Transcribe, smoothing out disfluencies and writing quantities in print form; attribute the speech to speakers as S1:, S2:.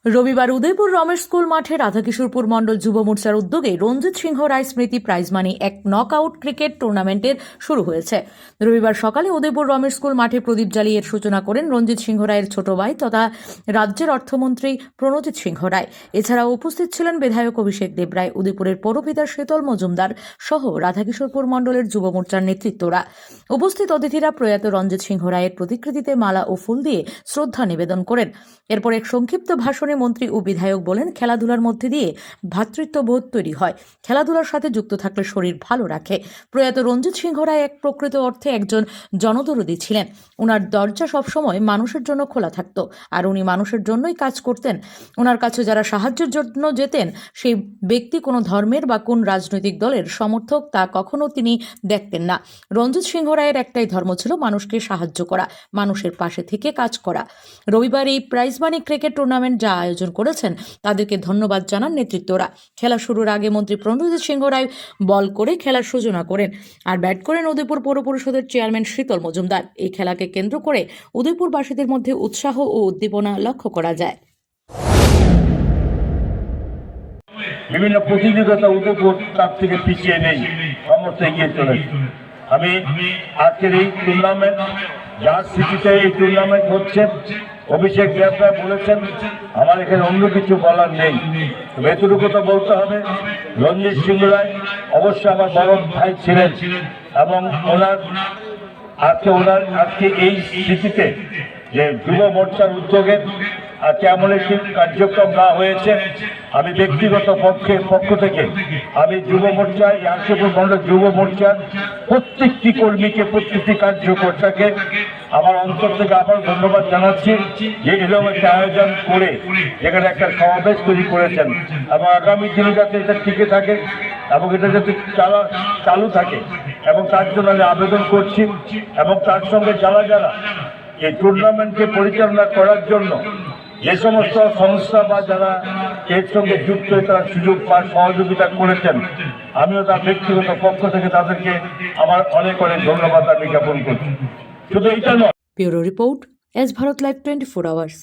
S1: রবিবার উদয়পুর রমেশ স্কুল মাঠে রাধাকিশোরপুর মণ্ডল যুব মোর্চার উদ্যোগে রঞ্জিত সিংহ রায় স্মৃতি প্রাইজ মানি এক নকআউট ক্রিকেট টুর্নামেন্টের শুরু হয়েছে। রবিবার সকালে উদয়পুর রমেশ স্কুল মাঠে প্রদীপ জ্বালিয়ে এর সূচনা করেন রঞ্জিত সিংহ রায়ের ছোট ভাই তথা রাজ্যের অর্থমন্ত্রী প্রণজিৎ সিংহ রায়। এছাড়াও উপস্থিত ছিলেন বিধায়ক অভিষেক দেবরায়, উদয়পুরের পৌরপিতা শীতল মজুমদার সহ রাধাকিশোরপুর মণ্ডলের যুব মোর্চার নেতৃত্বরা। উপস্থিত অতিথিরা প্রয়াত রঞ্জিত সিংহ রায়ের প্রতিকৃতিতে মালা ও ফুল দিয়ে শ্রদ্ধা নিবেদন করেন। এরপর এক সংক্ষিপ্ত ভাষণে মন্ত্রী ও বিধায়ক বলেন, খেলাধুলার মধ্যে দিয়ে ভ্রাতৃত্ববোধ তৈরি হয়। খেলাধুলার সাথে যুক্ত থাকলে শরীর ভালো রাখে। প্রয়াত রঞ্জিত সিংহ রায় এক প্রকৃত অর্থে একজন জনদরদী ছিলেন। ওনার দরজা সবসময় মানুষের জন্য খোলা থাকতো, আর উনি মানুষের জন্যই কাজ করতেন। ওনার কাছে যারা সাহায্যের জন্য যেতেন, সেই ব্যক্তি কোনো ধর্মের বা কোন রাজনৈতিক দলের সমর্থক তা কখনো তিনি দেখতেন না। রঞ্জিত সিংহ রায়ের একটাই ধর্ম ছিল মানুষকে সাহায্য করা, মানুষের পাশে থেকে কাজ করা। রবিবার এই প্রাইজ মানি ক্রিকেট টুর্নামেন্ট যা আয়োজন করেছেন তাদেরকে ধন্যবাদ জানান নেতৃত্বরা। খেলা শুরুর আগে মন্ত্রী প্রণজিৎ সিংহ রায় বল করে খেলার সূচনা করেন, আর ব্যাট করেন উদয়পুর পৌর পরিষদের চেয়ারম্যান শীতল মজুমদার। এই খেলাকে কেন্দ্র করে উদয়পুরবাসীদের মধ্যে উৎসাহ ও উদ্দীপনা লক্ষ্য করা যায়।
S2: বিভিন্ন প্রতিযোগিতা উদয়পুর তার থেকে পিছিয়ে নেই, সমস্ত এগিয়ে চলেছে। আমি আজকের এই টুর্নামেন্ট যার স্মৃতিতে এই টুর্নামেন্ট হচ্ছে, অভিষেক দেবরায় বলেছেন, আমার এখানে অন্য কিছু বলার নেই। এতটুকু তো বলতে হবে, রঞ্জিত সিংহ রায় অবশ্যই আমার বড় ভাই ছিলেন এবং আজকে এই স্মৃতিতে যে যুব মোর্চার উদ্যোগে আজকে এমন একটি কার্যক্রম না হয়েছে, আমি ব্যক্তিগত পক্ষ থেকে আমি যুব মোর্চা ইয়াসিপুর মণ্ডল যুব মোর্চার প্রত্যেকটি কর্মীকে, প্রত্যেকটি কার্যকর্তাকে আমার অন্তর থেকে আবার ধন্যবাদ জানাচ্ছি যে এরকম একটা আয়োজন করে যেখানে একটা সমাবেশ তৈরি করেছেন এবং আগামী দিনে যাতে এটা টিকে থাকে এবং এটা যাতে চালু থাকে এবং তার জন্য আমি আবেদন করছি। এবং তার সঙ্গে যারা এই টুর্নামেন্টকে পরিচালনা করার জন্য যে সমস্ত সংস্থা বা যারা এর সঙ্গে যুক্ত হয়ে তারা সুযোগ বা সহযোগিতা করেছেন, আমিও তার ব্যক্তিগত পক্ষ থেকে তাদেরকে আমার অনেক অনেক ধন্যবাদ আমি জ্ঞাপন করছি। শুধু এইটা নয়।
S1: Bureau report, S Bharat live 24 hours.